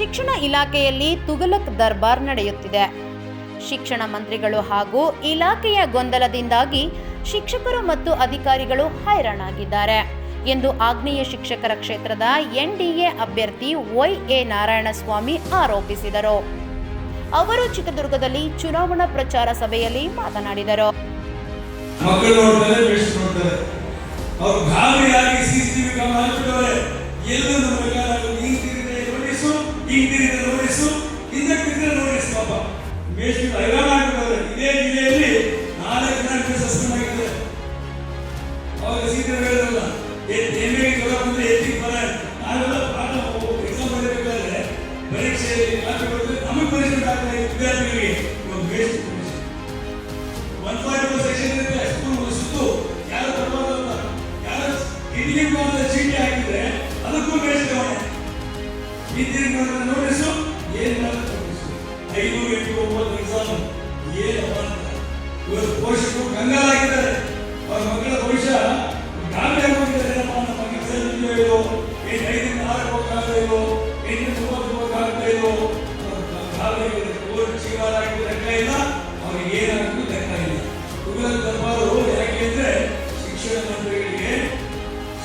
ಶಿಕ್ಷಣ ಇಲಾಖೆಯಲ್ಲಿ ತುಘಲಕ್ ದರ್ಬಾರ್ ನಡೆಯುತ್ತಿದೆ. ಶಿಕ್ಷಣ ಮಂತ್ರಿಗಳು ಹಾಗೂ ಇಲಾಖೆಯ ಗೊಂದಲದಿಂದಾಗಿ ಶಿಕ್ಷಕರು ಮತ್ತು ಅಧಿಕಾರಿಗಳು ಹೈರಾಣಾಗಿದ್ದಾರೆ ಎಂದು ಆಗ್ನೇಯ ಶಿಕ್ಷಕರ ಕ್ಷೇತ್ರದ ಎನ್ಡಿಎ ಅಭ್ಯರ್ಥಿ ವೈ.ಎ. ನಾರಾಯಣಸ್ವಾಮಿ ಆರೋಪಿಸಿದರು. ಅವರು ಚಿತ್ರದುರ್ಗದಲ್ಲಿ ಚುನಾವಣಾ ಪ್ರಚಾರ ಸಭೆಯಲ್ಲಿ ಮಾತನಾಡಿದರು. ಪೋಷಕರು ಕಂಗಾಲಾಗಿದ್ದಾರೆ. ಅವರ ಮಕ್ಕಳ ಭವಿಷ್ಯ ಗಾಬರಿ ಆಗೋಗಿದ್ದಾರೆ. ನಮ್ಮ ಮಕ್ಕಳು 5ರಿಂದ 6 ಹೋಗಕ್ಕಾಗದೇ ಇರೋ, 8ರಿಂದ 9 ಹೋಗಕ್ಕಾಗದೇ ಇರೋ ಲೆಕ್ಕ ಇಲ್ಲ. ಅವ್ರಿಗೆ ಏನಾದರೂ ಲೆಕ್ಕ ಇಲ್ಲ. ತುಘಲಕ್ ದರ್ಬಾರು ಯಾಕೆ ಅಂದ್ರೆ ಶಿಕ್ಷಣ ಮಂತ್ರಿಗಳಿಗೆ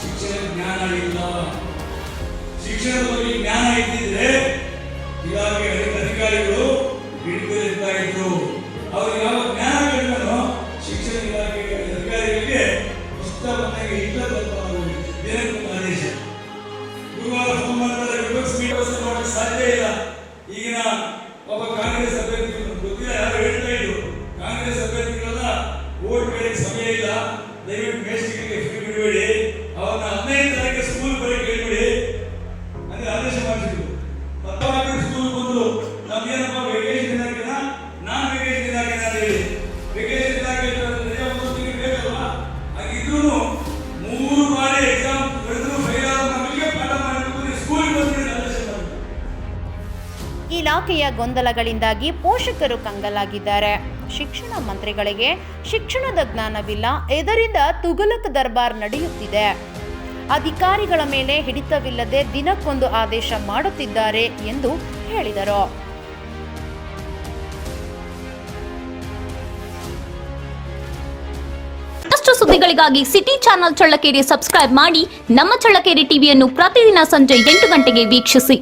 ಶಿಕ್ಷಣ ಜ್ಞಾನ ಇಲ್ಲ. ಶಿಕ್ಷಣದ ಬಗ್ಗೆ ಜ್ಞಾನ ಇದ್ದಿದ್ರೆ ಇಲಾಖೆ ಅಧಿಕಾರಿಗಳು ಹಿಡಿದಿರ್ತಾ ಇದ್ರು. ಅವ್ರಿಗೆ ಯಾವ ಜ್ಞಾನ ಗಳಿಲ್ಲೋ ಶಿಕ್ಷಣ ಇಲಾಖೆ ಅಧಿಕಾರಿಗಳಿಗೆ ಪುಸ್ತಕವಾಗಿ ಆದೇಶ ಗುರುವಾರ ಫೋನ್ ಮಾಡ್ತಾರೆ. ವ್ಯವಸ್ಥೆ ಮಾಡಕ್ಕೆ ಸಾಧ್ಯ ಇಲ್ಲ. ಈಗಿನ ಒಬ್ಬ ಕಾಂಗ್ರೆಸ್ ಅಭ್ಯರ್ಥಿ ಗೊತ್ತಿಲ್ಲ, ಯಾರು ಹೇಳ್ತಾ ಇದ್ರು, ಕಾಂಗ್ರೆಸ್ ಅಭ್ಯರ್ಥಿಗಳನ್ನ ವೋಟ್ ಕೇಳಕ್ಕೆ ಸಮಯ ಇಲ್ಲ, ದಯವಿಟ್ಟು ಮೇಸ್ಟ್ರಿಗೆ ಫ್ರೀ ಬಿಡಬೇಡಿ, ಅವ್ರನ್ನ 15 ತಾರೀಕಿಗೆ ಸ್ಕೂಲ್ ಬರೀಕ್ ಹೇಳ್ಬಿಡಿ ಅಂತ ಆದೇಶ ಮಾಡಿಸಿದ್ರು. ಸ್ಕೂಲ್ ಬಂದ್ರು. ನಮ್ಗೇನಪ್ಪ ವೆಕೇಶನ್ ಇಲಾಖೆನ ನಾನ್ ವೆಕೇಶನ್ ಇಲಾಖೆನ ಅಂತ ಹೇಳಿ ವೆಕೇಶನ್ ಇಲಾಖೆ ಬೇಕಲ್ವಾ? ಹಾಗಿದ್ರು 3 ಬಾರಿ ಎಕ್ಸಾಮ್ ಬರೆದ್ರು ಫೇಲ್ ಆದ ಮಕ್ಕಳಿಗೆ ಪಾಠ ಮಾಡಬೇಕು, ಸ್ಕೂಲ್ ಬಂದ್ರೆ ಆದೇಶ ಮಾಡಿದ್ರು. ಇಲಾಖೆಯ ಗೊಂದಲಗಳಿಂದಾಗಿ ಪೋಷಕರು ಕಂಗಾಲಾಗಿದ್ದಾರೆ. ಶಿಕ್ಷಣ ಮಂತ್ರಿಗಳಿಗೆ ಶಿಕ್ಷಣದ ಜ್ಞಾನವಿಲ್ಲ. ಇದರಿಂದ ತುಘಲಕ್ ದರ್ಬಾರ್ ನಡೆಯುತ್ತಿದೆ. ಅಧಿಕಾರಿಗಳ ಮೇಲೆ ಹಿಡಿತವಿಲ್ಲದೆ ದಿನಕ್ಕೊಂದು ಆದೇಶ ಮಾಡುತ್ತಿದ್ದಾರೆ ಎಂದು ಹೇಳಿದರು. ಮತ್ತಷ್ಟು ಸುದ್ದಿಗಳಿಗಾಗಿ ಸಿಟಿ ಚಾನೆಲ್ ಚಳ್ಳಕೆರೆ ಸಬ್ಸ್ಕ್ರೈಬ್ ಮಾಡಿ. ನಮ್ಮ ಚಳ್ಳಕೆರೆ ಟಿವಿಯನ್ನು ಪ್ರತಿದಿನ ಸಂಜೆ 8 ಗಂಟೆಗೆ ವೀಕ್ಷಿಸಿ.